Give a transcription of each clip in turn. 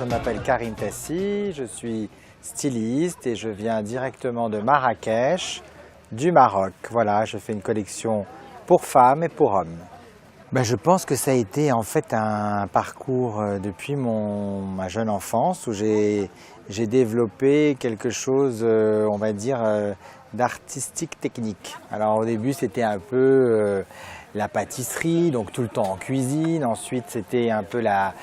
m'appelle Karim Tassi, je suis styliste et je viens directement de Marrakech, du Maroc. Voilà, je fais une collection pour femmes et pour hommes. Je pense que ça a été en fait un parcours depuis ma jeune enfance où j'ai développé quelque chose, on va dire, d'artistique technique. Alors au début c'était un peu la pâtisserie, donc tout le temps en cuisine. Ensuite c'était un peu la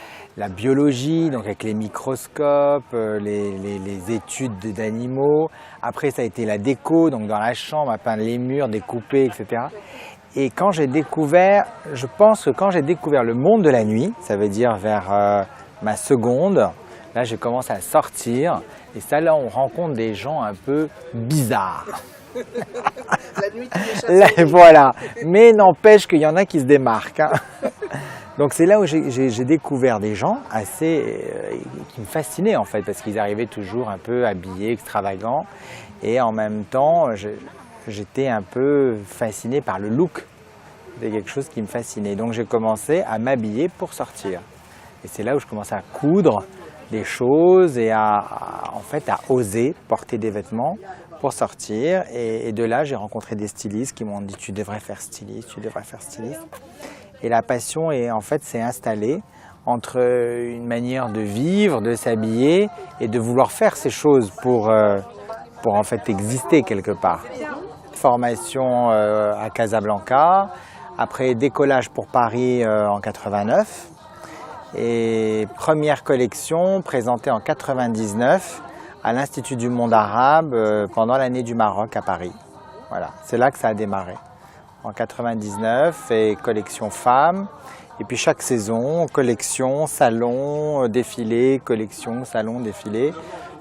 biologie, donc avec les microscopes, les études d'animaux. Après ça a été la déco, donc dans la chambre, à peindre les murs, découper, etc. Et quand j'ai découvert, je pense que quand j'ai découvert le monde de la nuit, ça veut dire vers ma seconde, là j'ai commencé à sortir et ça là on rencontre des gens un peu bizarres. La nuit tu les Voilà, mais n'empêche qu'il y en a qui se démarquent. Hein. Donc c'est là où j'ai découvert des gens assez qui me fascinaient en fait parce qu'ils arrivaient toujours un peu habillés, extravagants et en même temps j'étais un peu fasciné par le look. C'était quelque chose qui me fascinait. Donc j'ai commencé à m'habiller pour sortir. Et c'est là où je commençais à coudre des choses et en fait, à oser porter des vêtements pour sortir. Et de là, j'ai rencontré des stylistes qui m'ont dit « tu devrais faire styliste, tu devrais faire styliste ». Et la passion en fait, s'est installée entre une manière de vivre, de s'habiller et de vouloir faire ces choses pour en fait exister quelque part. Formation à Casablanca, après décollage pour Paris en 89 et première collection présentée en 99 à l'Institut du monde arabe pendant l'année du Maroc à Paris. Voilà, c'est là que ça a démarré. En 99 et collection femmes et puis chaque saison collection, salon, défilé, collection, salon, défilé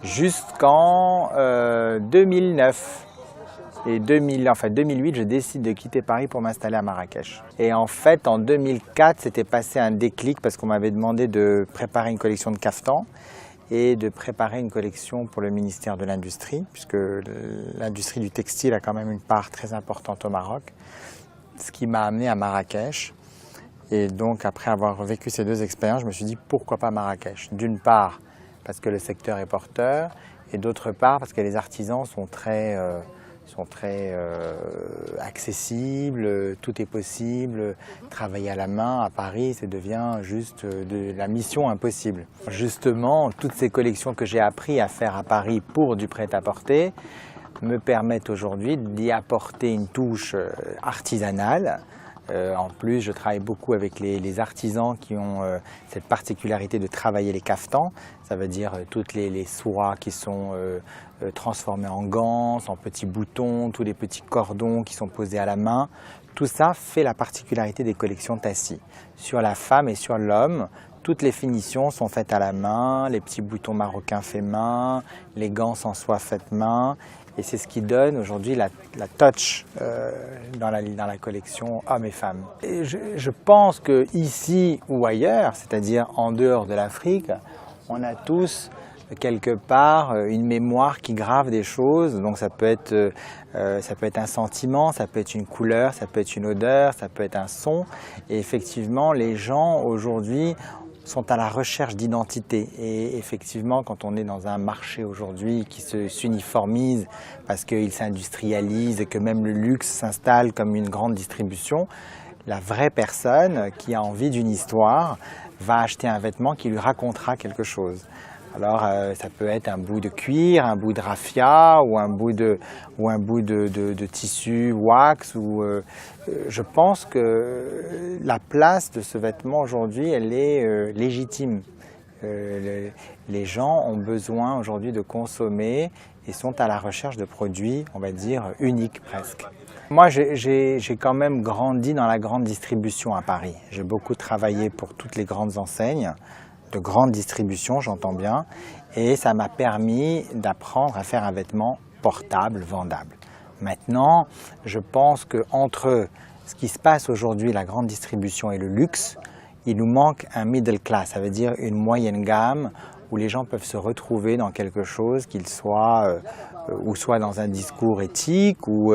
jusqu'en 2009. Et 2008, je décide de quitter Paris pour m'installer à Marrakech. Et en fait, en 2004, s'était passé un déclic parce qu'on m'avait demandé de préparer une collection de caftans et de préparer une collection pour le ministère de l'Industrie, puisque l'industrie du textile a quand même une part très importante au Maroc, ce qui m'a amené à Marrakech. Et donc, après avoir vécu ces deux expériences, je me suis dit pourquoi pas Marrakech. D'une part, parce que le secteur est porteur, et d'autre part, parce que les artisans sont très accessibles, tout est possible. Travailler à la main à Paris, ça devient juste de la mission impossible. Justement, toutes ces collections que j'ai appris à faire à Paris pour du prêt-à-porter me permettent aujourd'hui d'y apporter une touche artisanale. En plus, je travaille beaucoup avec les artisans qui ont cette particularité de travailler les caftans. Ça veut dire toutes les soies qui sont transformées en ganses, en petits boutons, tous les petits cordons qui sont posés à la main. Tout ça fait la particularité des collections Tassi. Sur la femme et sur l'homme, toutes les finitions sont faites à la main, les petits boutons marocains faits main, les ganses en soie faites main. Et c'est ce qui donne aujourd'hui la touch dans la collection hommes et femmes. Et je pense qu'ici ou ailleurs, c'est-à-dire en dehors de l'Afrique, on a tous quelque part une mémoire qui grave des choses. Donc ça peut être un sentiment, ça peut être une couleur, ça peut être une odeur, ça peut être un son. Et effectivement, les gens aujourd'hui sont à la recherche d'identité et effectivement quand on est dans un marché aujourd'hui qui s'uniformise parce qu'il s'industrialise et que même le luxe s'installe comme une grande distribution, la vraie personne qui a envie d'une histoire va acheter un vêtement qui lui racontera quelque chose. Alors ça peut être un bout de cuir, un bout de raffia ou un bout de tissu wax. Je pense que la place de ce vêtement aujourd'hui, elle est légitime. Les gens ont besoin aujourd'hui de consommer et sont à la recherche de produits, on va dire, uniques presque. Moi, j'ai quand même grandi dans la grande distribution à Paris. J'ai beaucoup travaillé pour toutes les grandes enseignes, de grande distribution, j'entends bien, et ça m'a permis d'apprendre à faire un vêtement portable, vendable. Maintenant, je pense qu'entre ce qui se passe aujourd'hui, la grande distribution et le luxe, il nous manque un middle class, ça veut dire une moyenne gamme où les gens peuvent se retrouver dans quelque chose, qu'ils soient ou soit dans un discours éthique ou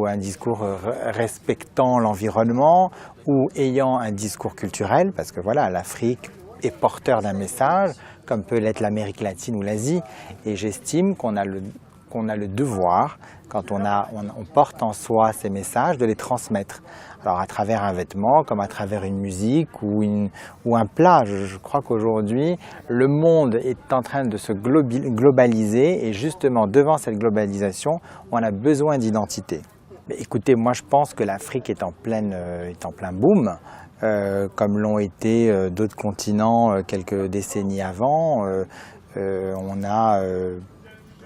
un discours respectant l'environnement ou ayant un discours culturel, parce que voilà, l'Afrique est porteur d'un message, comme peut l'être l'Amérique latine ou l'Asie. Et j'estime qu'on a le devoir, quand on porte en soi ces messages, de les transmettre. Alors à travers un vêtement, comme à travers une musique ou un plat. Je crois qu'aujourd'hui, le monde est en train de se globaliser et justement, devant cette globalisation, on a besoin d'identité. Écoutez, moi je pense que l'Afrique est en plein boom, comme l'ont été d'autres continents quelques décennies avant. On a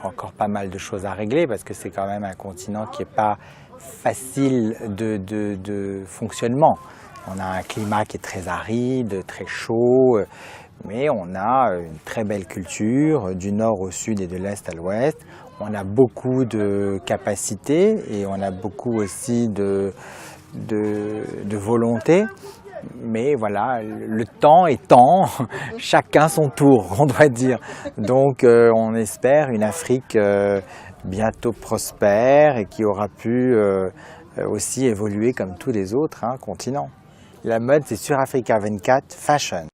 encore pas mal de choses à régler parce que c'est quand même un continent qui n'est pas facile de fonctionnement. On a un climat qui est très aride, très chaud, mais on a une très belle culture du nord au sud et de l'est à l'ouest. On a beaucoup de capacités et on a beaucoup aussi de volonté. Mais voilà, le temps est temps, chacun son tour, on doit dire. Donc on espère une Afrique bientôt prospère et qui aura pu aussi évoluer comme tous les autres continents. La mode, c'est sur Africa 24 Fashion.